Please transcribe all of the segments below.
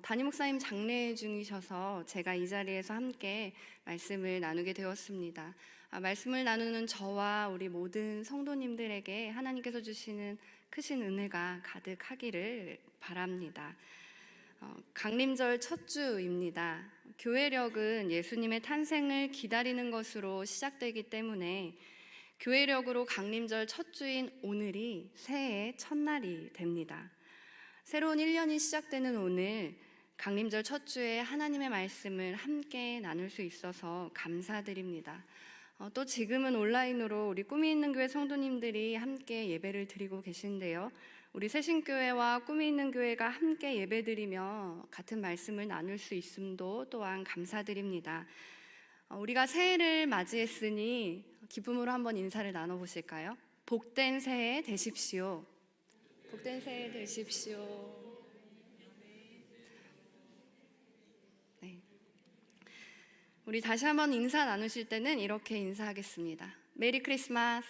담임 목사님 장례 중이셔서 제가 이 자리에서 함께 말씀을 나누게 되었습니다. 말씀을 나누는 저와 우리 모든 성도님들에게 하나님께서 주시는 크신 은혜가 가득하기를 바랍니다. 강림절 첫 주입니다. 교회력은 예수님의 탄생을 기다리는 것으로 시작되기 때문에 교회력으로 강림절 첫 주인 오늘이 새해의 첫날이 됩니다. 새로운 1년이 시작되는 오늘 강림절 첫 주에 하나님의 말씀을 함께 나눌 수 있어서 감사드립니다. 또 지금은 온라인으로 우리 꿈이 있는 교회 성도님들이 함께 예배를 드리고 계신데요. 우리 새신교회와 꿈이 있는 교회가 함께 예배드리며 같은 말씀을 나눌 수 있음도 또한 감사드립니다. 우리가 새해를 맞이했으니 기쁨으로 한번 인사를 나눠보실까요? 복된 새해 되십시오. 복된 새해 되십시오. 네. 우리 다시 한번 인사 나누실 때는 이렇게 인사하겠습니다. 메리 크리스마스.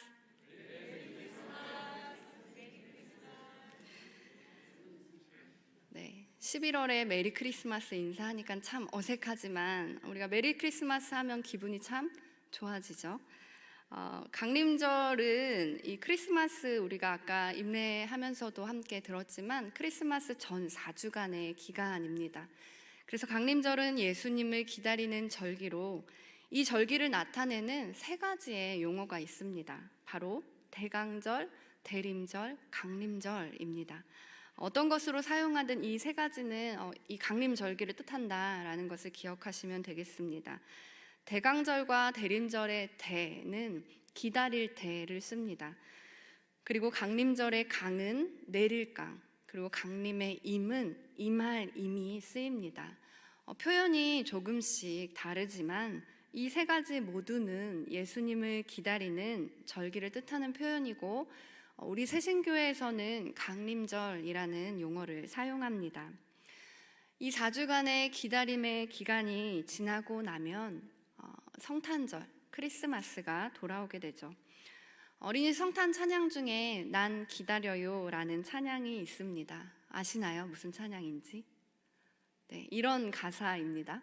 네, 11월에 메리 크리스마스 인사하니까 참 어색하지만 우리가 메리 크리스마스 하면 기분이 참 좋아지죠. 강림절은 이 크리스마스 우리가 아까 임례하면서도 함께 들었지만 크리스마스 전 4주간의 기간입니다. 그래서 강림절은 예수님을 기다리는 절기로 이 절기를 나타내는 세 가지의 용어가 있습니다. 바로 대강절, 대림절, 강림절입니다. 어떤 것으로 사용하든 이 세 가지는 이 강림절기를 뜻한다라는 것을 기억하시면 되겠습니다. 대강절과 대림절의 대는 기다릴 대를 씁니다. 그리고 강림절의 강은 내릴 강, 그리고 강림의 임은 임할 임이 쓰입니다. 표현이 조금씩 다르지만 이 세 가지 모두는 예수님을 기다리는 절기를 뜻하는 표현이고 우리 새신교회에서는 강림절이라는 용어를 사용합니다. 이 4주간의 기다림의 기간이 지나고 나면 성탄절, 크리스마스가 돌아오게 되죠. 어린이 성탄 찬양 중에 난 기다려요 라는 찬양이 있습니다. 아시나요? 무슨 찬양인지? 네, 이런 가사입니다.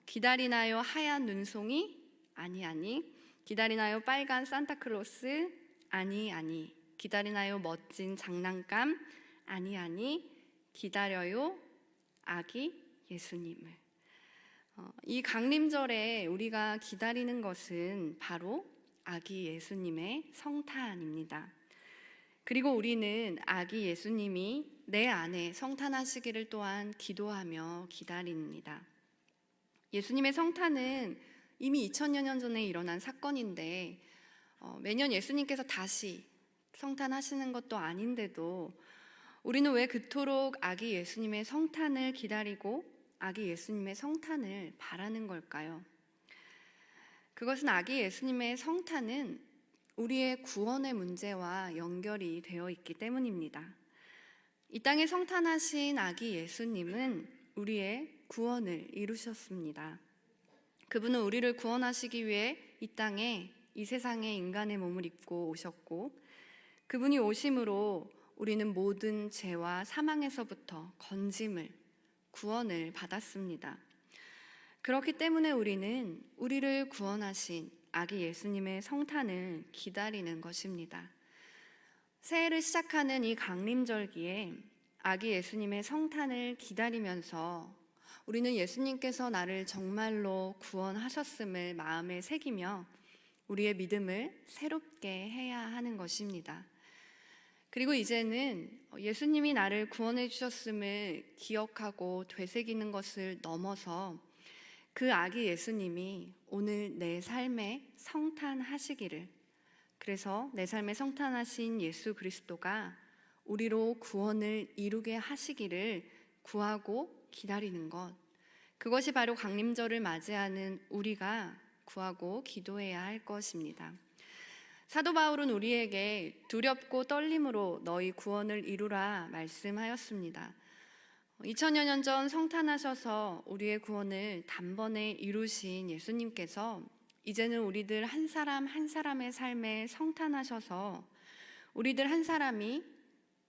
기다리나요 하얀 눈송이? 아니 아니. 기다리나요 빨간 산타클로스? 아니 아니. 기다리나요 멋진 장난감? 아니 아니. 기다려요 아기 예수님을. 이 강림절에 우리가 기다리는 것은 바로 아기 예수님의 성탄입니다. 그리고 우리는 아기 예수님이 내 안에 성탄하시기를 또한 기도하며 기다립니다. 예수님의 성탄은 이미 2000여 년 전에 일어난 사건인데 매년 예수님께서 다시 성탄하시는 것도 아닌데도 우리는 왜 그토록 아기 예수님의 성탄을 기다리고 아기 예수님의 성탄을 바라는 걸까요? 그것은 아기 예수님의 성탄은 우리의 구원의 문제와 연결이 되어 있기 때문입니다. 이 땅에 성탄하신 아기 예수님은 우리의 구원을 이루셨습니다. 그분은 우리를 구원하시기 위해 이 땅에 이 세상에 인간의 몸을 입고 오셨고 그분이 오심으로 우리는 모든 죄와 사망에서부터 건짐을 구원을 받았습니다. 그렇기 때문에 우리는 우리를 구원하신 아기 예수님의 성탄을 기다리는 것입니다. 새해를 시작하는 이 강림절기에 아기 예수님의 성탄을 기다리면서 우리는 예수님께서 나를 정말로 구원하셨음을 마음에 새기며 우리의 믿음을 새롭게 해야 하는 것입니다. 그리고 이제는 예수님이 나를 구원해 주셨음을 기억하고 되새기는 것을 넘어서 그 아기 예수님이 오늘 내 삶에 성탄하시기를, 그래서 내 삶에 성탄하신 예수 그리스도가 우리로 구원을 이루게 하시기를 구하고 기다리는 것, 그것이 바로 강림절을 맞이하는 우리가 구하고 기도해야 할 것입니다. 사도 바울은 우리에게 두렵고 떨림으로 너희 구원을 이루라 말씀하였습니다. 2000여 년 전 성탄하셔서 우리의 구원을 단번에 이루신 예수님께서 이제는 우리들 한 사람 한 사람의 삶에 성탄하셔서 우리들 한 사람이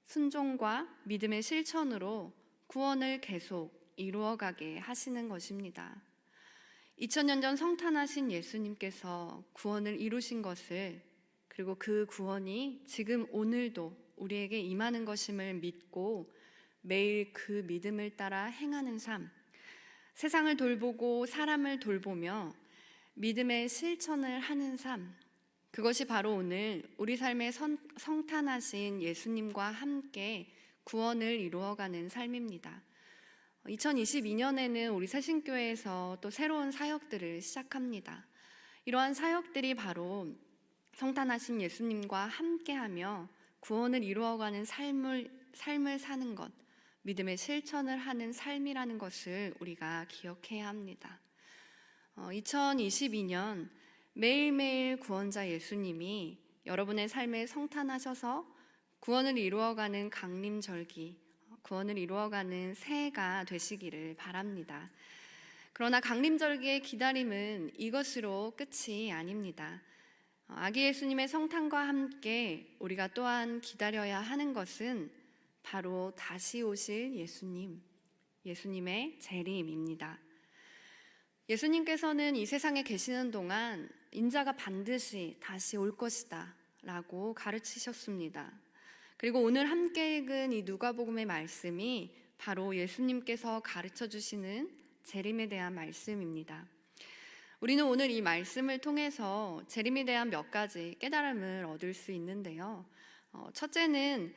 순종과 믿음의 실천으로 구원을 계속 이루어가게 하시는 것입니다. 2000년 전 성탄하신 예수님께서 구원을 이루신 것을, 그리고 그 구원이 지금 오늘도 우리에게 임하는 것임을 믿고 매일 그 믿음을 따라 행하는 삶, 세상을 돌보고 사람을 돌보며 믿음의 실천을 하는 삶, 그것이 바로 오늘 우리 삶에 성탄하신 예수님과 함께 구원을 이루어가는 삶입니다. 2022년에는 우리 새신교회에서 또 새로운 사역들을 시작합니다. 이러한 사역들이 바로 성탄하신 예수님과 함께하며 구원을 이루어가는 삶을 사는 것, 믿음의 실천을 하는 삶이라는 것을 우리가 기억해야 합니다. 2022년 매일매일 구원자 예수님이 여러분의 삶에 성탄하셔서 구원을 이루어가는 강림절기, 구원을 이루어가는 새해가 되시기를 바랍니다. 그러나 강림절기의 기다림은 이것으로 끝이 아닙니다. 아기 예수님의 성탄과 함께 우리가 또한 기다려야 하는 것은 바로 다시 오실 예수님의 재림입니다. 예수님께서는 이 세상에 계시는 동안 인자가 반드시 다시 올 것이다 라고 가르치셨습니다. 그리고 오늘 함께 읽은 이 누가복음의 말씀이 바로 예수님께서 가르쳐 주시는 재림에 대한 말씀입니다. 우리는 오늘 이 말씀을 통해서 재림에 대한 몇 가지 깨달음을 얻을 수 있는데요. 첫째는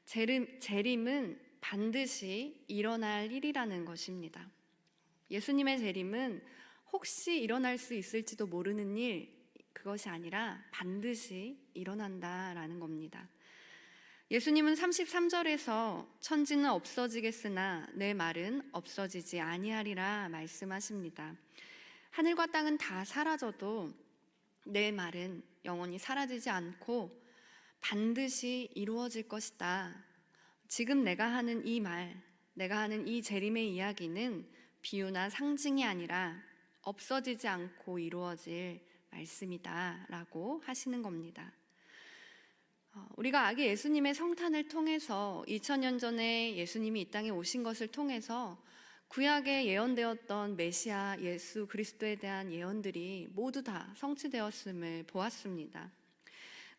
재림은 반드시 일어날 일이라는 것입니다. 예수님의 재림은 혹시 일어날 수 있을지도 모르는 일, 그것이 아니라 반드시 일어난다라는 겁니다. 예수님은 33절에서 천지는 없어지겠으나 내 말은 없어지지 아니하리라 말씀하십니다. 하늘과 땅은 다 사라져도 내 말은 영원히 사라지지 않고 반드시 이루어질 것이다. 지금 내가 하는 이 말, 내가 하는 이 재림의 이야기는 비유나 상징이 아니라 없어지지 않고 이루어질 말씀이다 라고 하시는 겁니다. 우리가 아기 예수님의 성탄을 통해서 2000년 전에 예수님이 이 땅에 오신 것을 통해서 구약에 예언되었던 메시아 예수 그리스도에 대한 예언들이 모두 다 성취되었음을 보았습니다.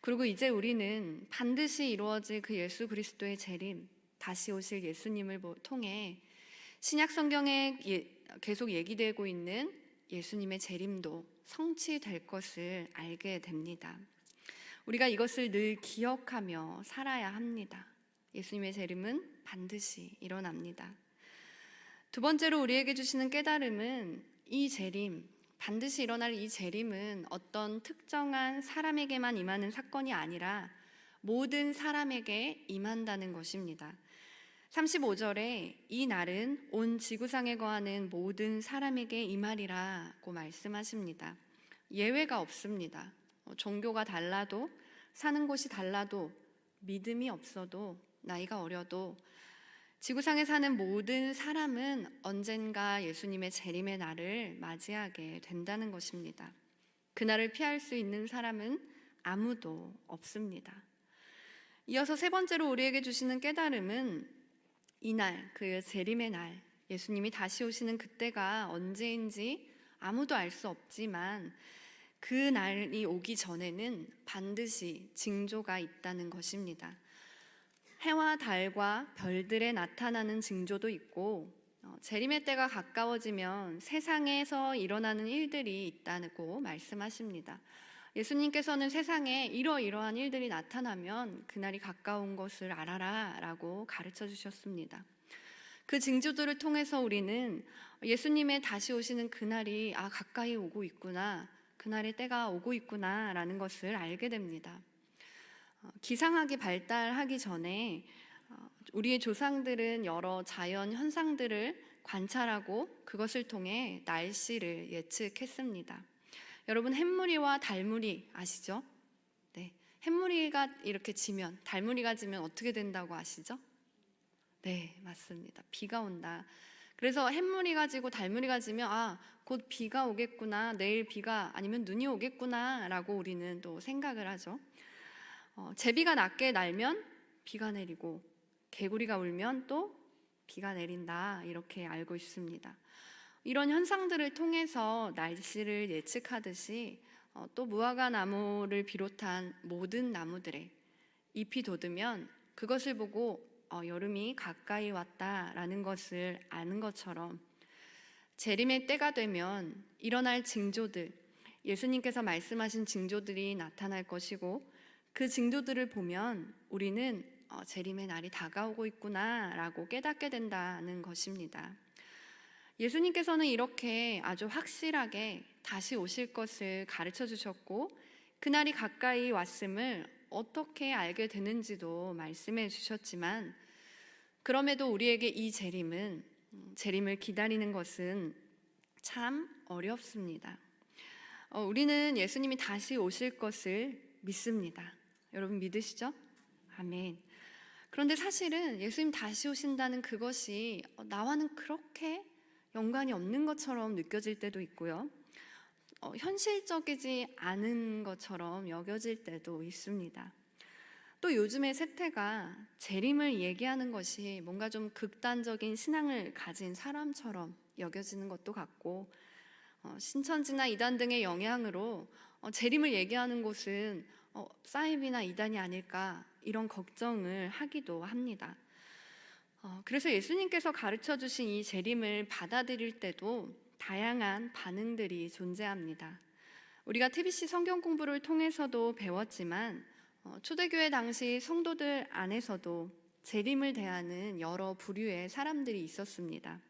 그리고 이제 우리는 반드시 이루어질 그 예수 그리스도의 재림, 다시 오실 예수님을 통해 신약 성경에 계속 얘기되고 있는 예수님의 재림도 성취될 것을 알게 됩니다. 우리가 이것을 늘 기억하며 살아야 합니다. 예수님의 재림은 반드시 일어납니다. 두 번째로 우리에게 주시는 깨달음은 이 재림, 반드시 일어날 이 재림은 어떤 특정한 사람에게만 임하는 사건이 아니라 모든 사람에게 임한다는 것입니다. 35절에 이 날은 온 지구상에 거하는 모든 사람에게 임하리라고 말씀하십니다. 예외가 없습니다. 종교가 달라도, 사는 곳이 달라도, 믿음이 없어도, 나이가 어려도 지구상에 사는 모든 사람은 언젠가 예수님의 재림의 날을 맞이하게 된다는 것입니다. 그날을 피할 수 있는 사람은 아무도 없습니다. 이어서 세 번째로 우리에게 주시는 깨달음은 이날, 그 재림의 날, 예수님이 다시 오시는 그때가 언제인지 아무도 알 수 없지만 그 날이 오기 전에는 반드시 징조가 있다는 것입니다. 해와 달과 별들에 나타나는 징조도 있고 재림의 때가 가까워지면 세상에서 일어나는 일들이 있다고 말씀하십니다. 예수님께서는 세상에 이러이러한 일들이 나타나면 그날이 가까운 것을 알아라 라고 가르쳐 주셨습니다. 그 징조들을 통해서 우리는 예수님의 다시 오시는 그날이 가까이 오고 있구나, 그날의 때가 오고 있구나 라는 것을 알게 됩니다. 기상학이 발달하기 전에 우리의 조상들은 여러 자연 현상들을 관찰하고 그것을 통해 날씨를 예측했습니다. 여러분, 햇무리와 달무리 아시죠? 네, 햇무리가 이렇게 지면, 달무리가 지면 어떻게 된다고 아시죠? 네, 맞습니다. 비가 온다. 그래서 햇무리가 지고 달무리가 지면 곧 비가 오겠구나, 내일 비가 아니면 눈이 오겠구나 라고 우리는 또 생각을 하죠. 제비가 낮게 날면 비가 내리고 개구리가 울면 또 비가 내린다 이렇게 알고 있습니다. 이런 현상들을 통해서 날씨를 예측하듯이 또 무화과 나무를 비롯한 모든 나무들의 잎이 돋으면 그것을 보고 여름이 가까이 왔다라는 것을 아는 것처럼 재림의 때가 되면 일어날 징조들, 예수님께서 말씀하신 징조들이 나타날 것이고 그 징조들을 보면 우리는 재림의 날이 다가오고 있구나라고 깨닫게 된다는 것입니다. 예수님께서는 이렇게 아주 확실하게 다시 오실 것을 가르쳐 주셨고 그날이 가까이 왔음을 어떻게 알게 되는지도 말씀해 주셨지만 그럼에도 우리에게 이 재림을 기다리는 것은 참 어렵습니다. 우리는 예수님이 다시 오실 것을 믿습니다. 여러분 믿으시죠? 아멘. 그런데 사실은 예수님 다시 오신다는 그것이 나와는 그렇게 연관이 없는 것처럼 느껴질 때도 있고요. 현실적이지 않은 것처럼 여겨질 때도 있습니다. 또 요즘의 세태가 재림을 얘기하는 것이 뭔가 좀 극단적인 신앙을 가진 사람처럼 여겨지는 것도 같고 신천지나 이단 등의 영향으로 재림을 얘기하는 곳은 사이비나 이단이 아닐까 이런 걱정을 하기도 합니다. 그래서 예수님께서 가르쳐 주신 이 재림을 받아들일 때도 다양한 반응들이 존재합니다. 우리가 TBC 성경 공부를 통해서도 배웠지만 초대교회 당시 성도들 안에서도 재림을 대하는 여러 부류의 사람들이 있었습니다.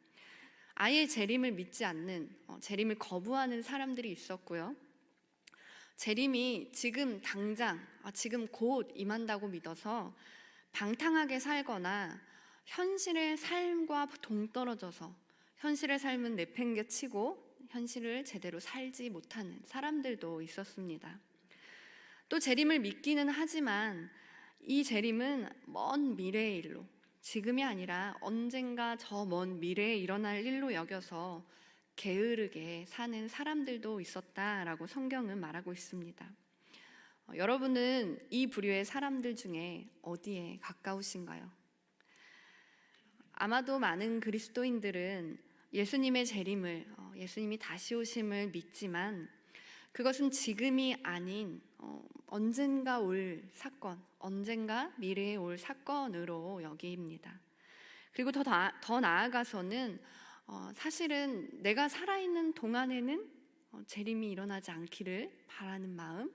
아예 재림을 믿지 않는, 재림을 거부하는 사람들이 있었고요. 재림이 지금 당장, 지금 곧 임한다고 믿어서 방탕하게 살거나 현실의 삶과 동떨어져서 현실의 삶은 내팽개치고 현실을 제대로 살지 못하는 사람들도 있었습니다. 또 재림을 믿기는 하지만 이 재림은 먼 미래의 일로, 지금이 아니라 언젠가 저 먼 미래에 일어날 일로 여겨서 게으르게 사는 사람들도 있었다라고 성경은 말하고 있습니다. 여러분은 이 부류의 사람들 중에 어디에 가까우신가요? 아마도 많은 그리스도인들은 예수님의 재림을, 예수님이 다시 오심을 믿지만 그것은 지금이 아닌 언젠가 올 사건, 언젠가 미래에 올 사건으로 여깁니다. 그리고 더 나아가서는 사실은 내가 살아있는 동안에는 재림이 일어나지 않기를 바라는 마음,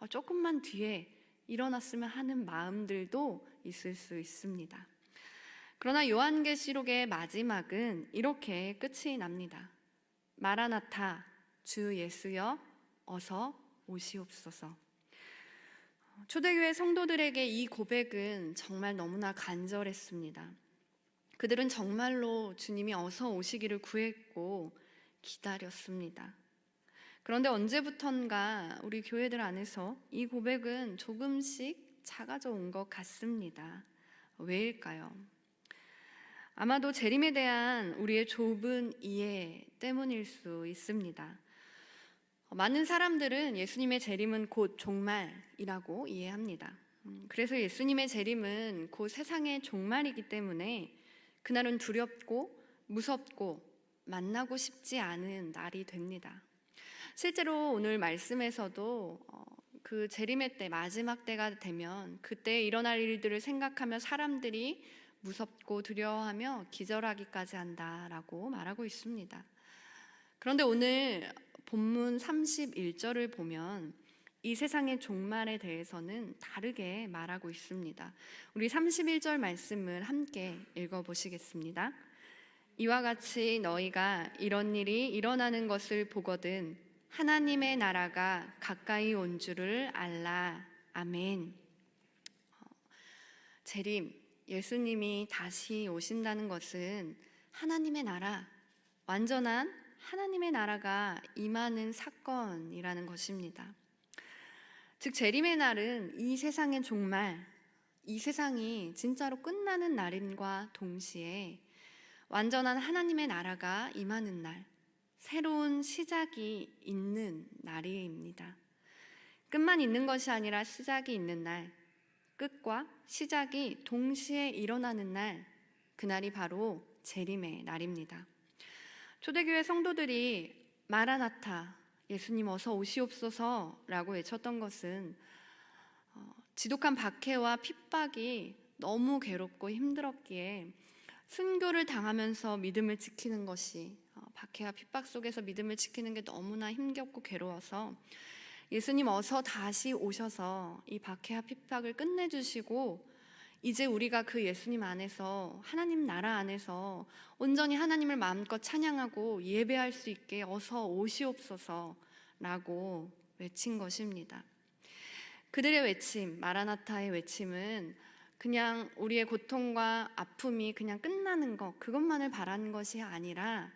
조금만 뒤에 일어났으면 하는 마음들도 있을 수 있습니다. 그러나 요한계시록의 마지막은 이렇게 끝이 납니다. 마라나타, 주 예수여 어서 오시옵소서. 초대교회 성도들에게 이 고백은 정말 너무나 간절했습니다. 그들은 정말로 주님이 어서 오시기를 구했고 기다렸습니다. 그런데 언제부턴가 우리 교회들 안에서 이 고백은 조금씩 작아져 온 것 같습니다. 왜일까요? 아마도 재림에 대한 우리의 좁은 이해 때문일 수 있습니다. 많은 사람들은 예수님의 재림은 곧 종말이라고 이해합니다. 그래서 예수님의 재림은 곧 세상의 종말이기 때문에 그날은 두렵고 무섭고 만나고 싶지 않은 날이 됩니다. 실제로 오늘 말씀에서도 그 재림의 때, 마지막 때가 되면 그때 일어날 일들을 생각하며 사람들이 무섭고 두려워하며 기절하기까지 한다라고 말하고 있습니다. 그런데 오늘 본문 31절을 보면 이 세상의 종말에 대해서는 다르게 말하고 있습니다. 우리 31절 말씀을 함께 읽어보시겠습니다. 이와 같이 너희가 이런 일이 일어나는 것을 보거든 하나님의 나라가 가까이 온 줄을 알라. 아멘. 재림, 예수님이 다시 오신다는 것은 하나님의 나라, 완전한 하나님의 나라가 임하는 사건이라는 것입니다. 즉 재림의 날은 이 세상의 종말, 이 세상이 진짜로 끝나는 날임과 동시에 완전한 하나님의 나라가 임하는 날, 새로운 시작이 있는 날입니다. 끝만 있는 것이 아니라 시작이 있는 날, 끝과 시작이 동시에 일어나는 날, 그날이 바로 재림의 날입니다. 초대교회 성도들이 마라나타, 예수님 어서 오시옵소서라고 외쳤던 것은 지독한 박해와 핍박이 너무 괴롭고 힘들었기에 순교를 당하면서 믿음을 지키는 것이, 박해와 핍박 속에서 믿음을 지키는 게 너무나 힘겹고 괴로워서 예수님 어서 다시 오셔서 이 박해와 핍박을 끝내주시고 이제 우리가 그 예수님 안에서, 하나님 나라 안에서 온전히 하나님을 마음껏 찬양하고 예배할 수 있게 어서 오시옵소서라고 외친 것입니다. 그들의 외침, 마라나타의 외침은 그냥 우리의 고통과 아픔이 그냥 끝나는 것, 그것만을 바라는 것이 아니라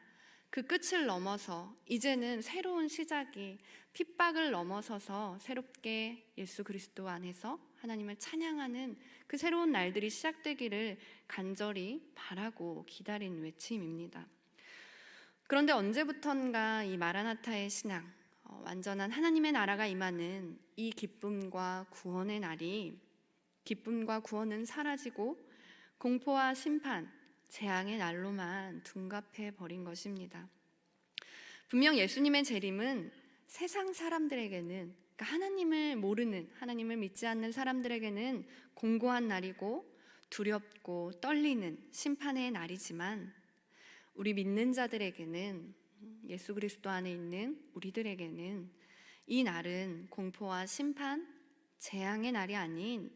그 끝을 넘어서 이제는 새로운 시작이, 핍박을 넘어서서 새롭게 예수 그리스도 안에서 하나님을 찬양하는 그 새로운 날들이 시작되기를 간절히 바라고 기다린 외침입니다. 그런데 언제부턴가 이 마라나타의 신앙, 완전한 하나님의 나라가 임하는 이 기쁨과 구원의 날이, 기쁨과 구원은 사라지고 공포와 심판, 재앙의 날로만 둔갑해 버린 것입니다. 분명 예수님의 재림은 세상 사람들에게는, 그러니까 하나님을 모르는, 하나님을 믿지 않는 사람들에게는 공고한 날이고 두렵고 떨리는 심판의 날이지만, 우리 믿는 자들에게는, 예수 그리스도 안에 있는 우리들에게는 이 날은 공포와 심판, 재앙의 날이 아닌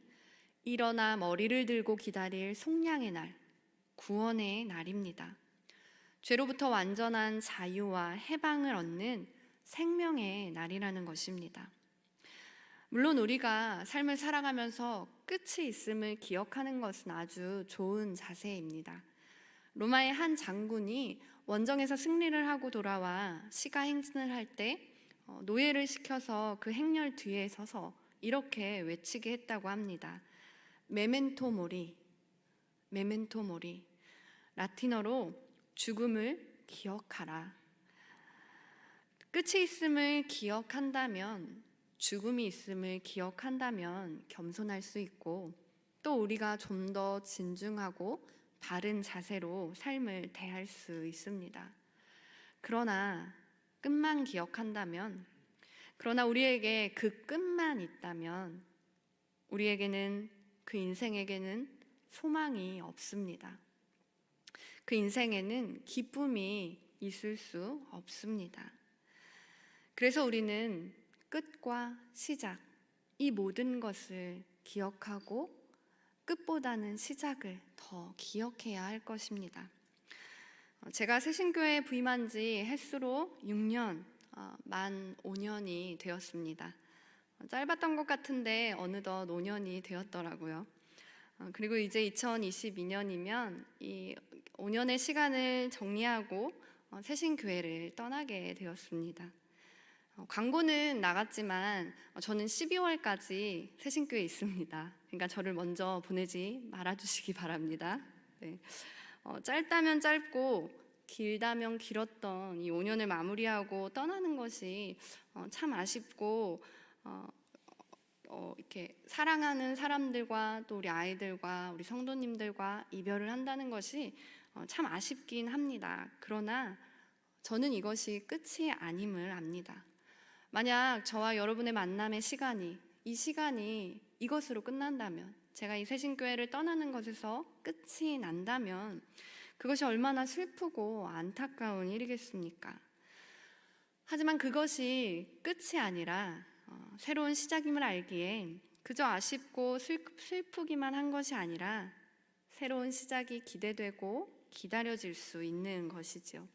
일어나 머리를 들고 기다릴 속량의 날, 구원의 날입니다. 죄로부터 완전한 자유와 해방을 얻는 생명의 날이라는 것입니다. 물론 우리가 삶을 살아가면서 끝이 있음을 기억하는 것은 아주 좋은 자세입니다. 로마의 한 장군이 원정에서 승리를 하고 돌아와 시가 행진을 할 때 노예를 시켜서 그 행렬 뒤에 서서 이렇게 외치게 했다고 합니다. 메멘토 모리, 메멘토 모리. 라틴어로 죽음을 기억하라. 끝이 있음을 기억한다면, 죽음이 있음을 기억한다면 겸손할 수 있고, 또 우리가 좀 더 진중하고 바른 자세로 삶을 대할 수 있습니다. 그러나 끝만 기억한다면, 그러나 우리에게 그 끝만 있다면 우리에게는, 그 인생에게는 소망이 없습니다. 그 인생에는 기쁨이 있을 수 없습니다. 그래서 우리는 끝과 시작, 이 모든 것을 기억하고 끝보다는 시작을 더 기억해야 할 것입니다. 제가 새신교회에 부임한 지 햇수로 6년, 만 5년이 되었습니다. 짧았던 것 같은데 어느덧 5년이 되었더라고요. 그리고 이제 2022년이면 이 5년의 시간을 정리하고 새신교회를 떠나게 되었습니다. 광고는 나갔지만 저는 12월까지 새신교회에 있습니다. 그러니까 저를 먼저 보내지 말아주시기 바랍니다. 네. 짧다면 짧고 길다면 길었던 이 5년을 마무리하고 떠나는 것이 참 아쉽고, 이렇게 사랑하는 사람들과 또 우리 아이들과 우리 성도님들과 이별을 한다는 것이 참 아쉽긴 합니다. 그러나 저는 이것이 끝이 아님을 압니다. 만약 저와 여러분의 만남의 시간이, 이 시간이 이것으로 끝난다면, 제가 이 새신교회를 떠나는 것에서 끝이 난다면 그것이 얼마나 슬프고 안타까운 일이겠습니까? 하지만 그것이 끝이 아니라 새로운 시작임을 알기에 그저 아쉽고 슬프기만 한 것이 아니라 새로운 시작이 기대되고 기다려질 수 있는 것이죠.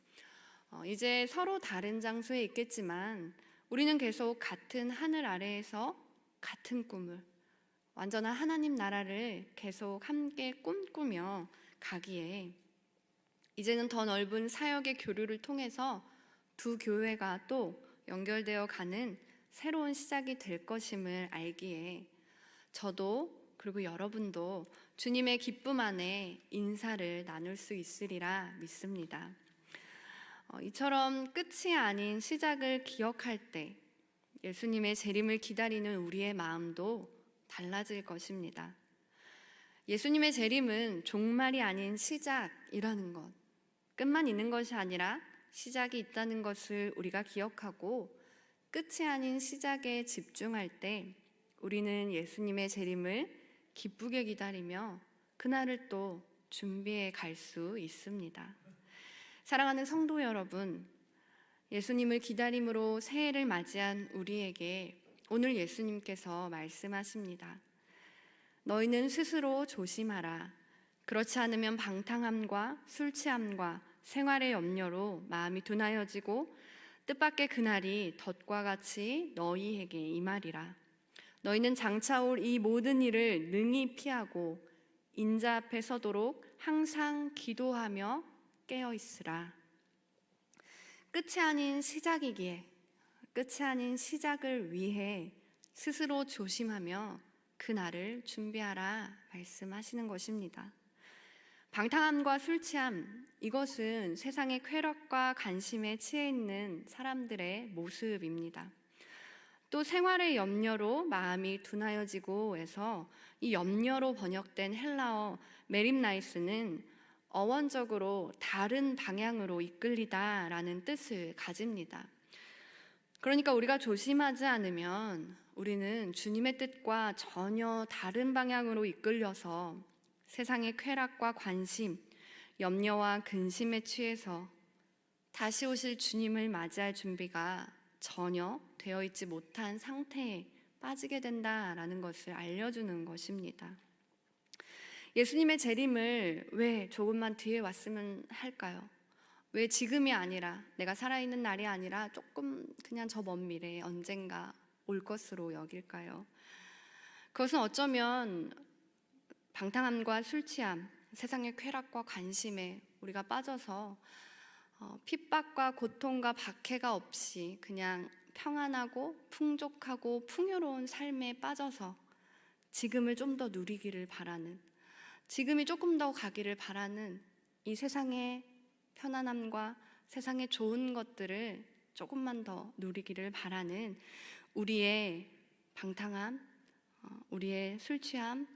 이제 서로 다른 장소에 있겠지만 우리는 계속 같은 하늘 아래에서 같은 꿈을, 완전한 하나님 나라를 계속 함께 꿈꾸며 가기에 이제는 더 넓은 사역의 교류를 통해서 두 교회가 또 연결되어 가는 새로운 시작이 될 것임을 알기에 저도, 그리고 여러분도 주님의 기쁨 안에 인사를 나눌 수 있으리라 믿습니다. 이처럼 끝이 아닌 시작을 기억할 때 예수님의 재림을 기다리는 우리의 마음도 달라질 것입니다. 예수님의 재림은 종말이 아닌 시작이라는 것, 끝만 있는 것이 아니라 시작이 있다는 것을 우리가 기억하고 끝이 아닌 시작에 집중할 때 우리는 예수님의 재림을 기쁘게 기다리며 그날을 또 준비해 갈 수 있습니다. 사랑하는 성도 여러분, 예수님을 기다림으로 새해를 맞이한 우리에게 오늘 예수님께서 말씀하십니다. 너희는 스스로 조심하라. 그렇지 않으면 방탕함과 술 취함과 생활의 염려로 마음이 둔하여지고 뜻밖의 그날이 덫과 같이 너희에게 임하리라. 너희는 장차 올 이 모든 일을 능히 피하고 인자 앞에 서도록 항상 기도하며 깨어 있으라. 끝이 아닌 시작이기에, 끝이 아닌 시작을 위해 스스로 조심하며 그날을 준비하라 말씀하시는 것입니다. 방탕함과 술 취함, 이것은 세상의 쾌락과 관심에 취해 있는 사람들의 모습입니다. 또 생활의 염려로 마음이 둔하여지고 해서 이 염려로 번역된 헬라어 메림나이스는 어원적으로 다른 방향으로 이끌리다라는 뜻을 가집니다. 그러니까 우리가 조심하지 않으면 우리는 주님의 뜻과 전혀 다른 방향으로 이끌려서 세상의 쾌락과 관심, 염려와 근심에 취해서 다시 오실 주님을 맞이할 준비가 전혀 되어 있지 못한 상태에 빠지게 된다라는 것을 알려주는 것입니다. 예수님의 재림을 왜 조금만 뒤에 왔으면 할까요? 왜 지금이 아니라, 내가 살아있는 날이 아니라 조금 그냥 저 먼 미래에 언젠가 올 것으로 여길까요? 그것은 어쩌면 방탕함과 술 취함, 세상의 쾌락과 관심에 우리가 빠져서 핍박과 고통과 박해가 없이 그냥 평안하고 풍족하고 풍요로운 삶에 빠져서 지금을 좀 더 누리기를 바라는, 지금이 조금 더 가기를 바라는 이 세상의 편안함과 세상의 좋은 것들을 조금만 더 누리기를 바라는 우리의 방탕함, 우리의 술 취함,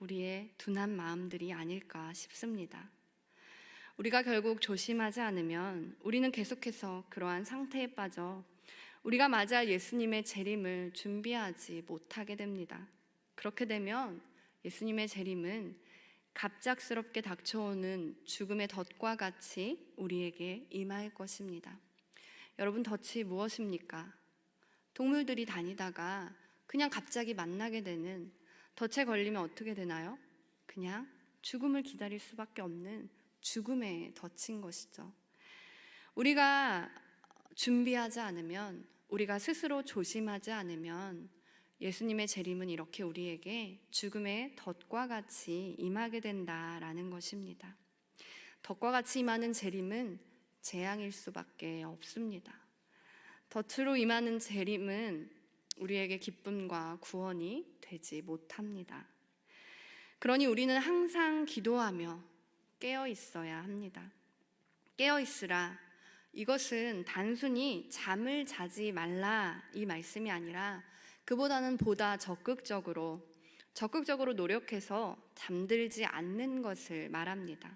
우리의 둔한 마음들이 아닐까 싶습니다. 우리가 결국 조심하지 않으면 우리는 계속해서 그러한 상태에 빠져 우리가 맞이할 예수님의 재림을 준비하지 못하게 됩니다. 그렇게 되면 예수님의 재림은 갑작스럽게 닥쳐오는 죽음의 덫과 같이 우리에게 임할 것입니다. 여러분, 덫이 무엇입니까? 동물들이 다니다가 그냥 갑자기 만나게 되는, 덫에 걸리면 어떻게 되나요? 그냥 죽음을 기다릴 수밖에 없는 죽음의 덫인 것이죠. 우리가 준비하지 않으면, 우리가 스스로 조심하지 않으면 예수님의 재림은 이렇게 우리에게 죽음의 덫과 같이 임하게 된다라는 것입니다. 덫과 같이 임하는 재림은 재앙일 수밖에 없습니다. 덫으로 임하는 재림은 우리에게 기쁨과 구원이 되지 못합니다. 그러니 우리는 항상 기도하며 깨어 있어야 합니다. 깨어 있으라. 이것은 단순히 잠을 자지 말라 이 말씀이 아니라 그보다는 보다 적극적으로 노력해서 잠들지 않는 것을 말합니다.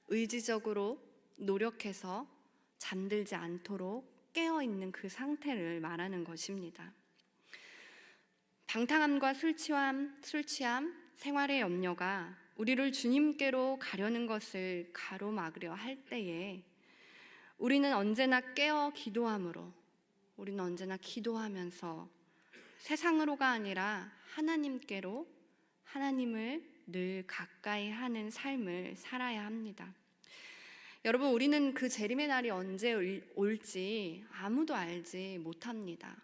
의지적으로 노력해서 잠들지 않도록 깨어 있는 그 상태를 말하는 것입니다. 방탕함과 술 취함, 생활의 염려가 우리를 주님께로 가려는 것을 가로막으려 할 때에 우리는 언제나 깨어 기도함으로, 우리는 언제나 기도하면서 세상으로가 아니라 하나님께로, 하나님을 늘 가까이 하는 삶을 살아야 합니다. 여러분, 우리는 그 재림의 날이 언제 올지 아무도 알지 못합니다.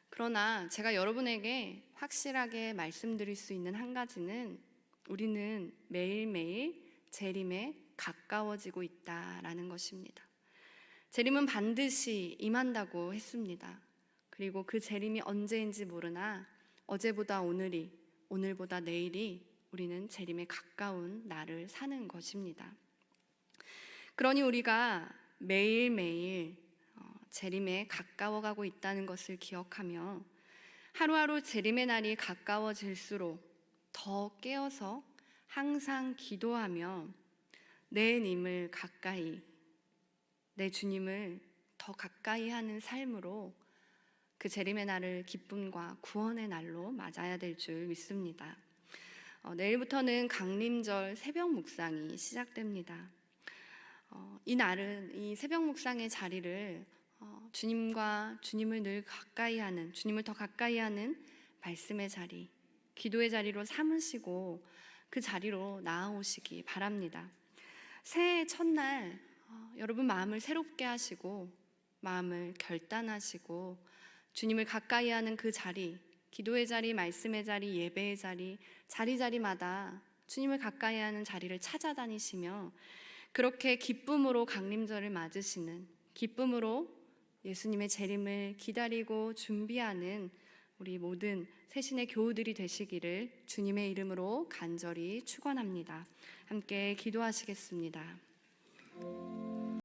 그러나 제가 여러분에게 확실하게 말씀드릴 수 있는 한 가지는 우리는 매일매일 재림에 가까워지고 있다라는 것입니다. 재림은 반드시 임한다고 했습니다. 그리고 그 재림이 언제인지 모르나 어제보다 오늘이, 오늘보다 내일이 우리는 재림에 가까운 날을 사는 것입니다. 그러니 우리가 매일매일 재림에 가까워가고 있다는 것을 기억하며 하루하루 재림의 날이 가까워질수록 더 깨어서 항상 기도하며 내 님을 가까이, 내 주님을 더 가까이 하는 삶으로 그 재림의 날을 기쁨과 구원의 날로 맞아야 될 줄 믿습니다. 내일부터는 강림절 새벽 묵상이 시작됩니다. 이 날은 이 새벽 묵상의 자리를 주님과 주님을 늘 가까이 하는, 주님을 더 가까이 하는 말씀의 자리, 기도의 자리로 삼으시고 그 자리로 나아오시기 바랍니다. 새해 첫날 여러분 마음을 새롭게 하시고 마음을 결단하시고 주님을 가까이 하는 그 자리, 기도의 자리, 말씀의 자리, 예배의 자리, 자리마다 주님을 가까이 하는 자리를 찾아다니시며 그렇게 기쁨으로 강림절을 맞으시는, 기쁨으로 예수님의 재림을 기다리고 준비하는 우리 모든 새신의 교우들이 되시기를 주님의 이름으로 간절히 축원합니다. 함께 기도하시겠습니다.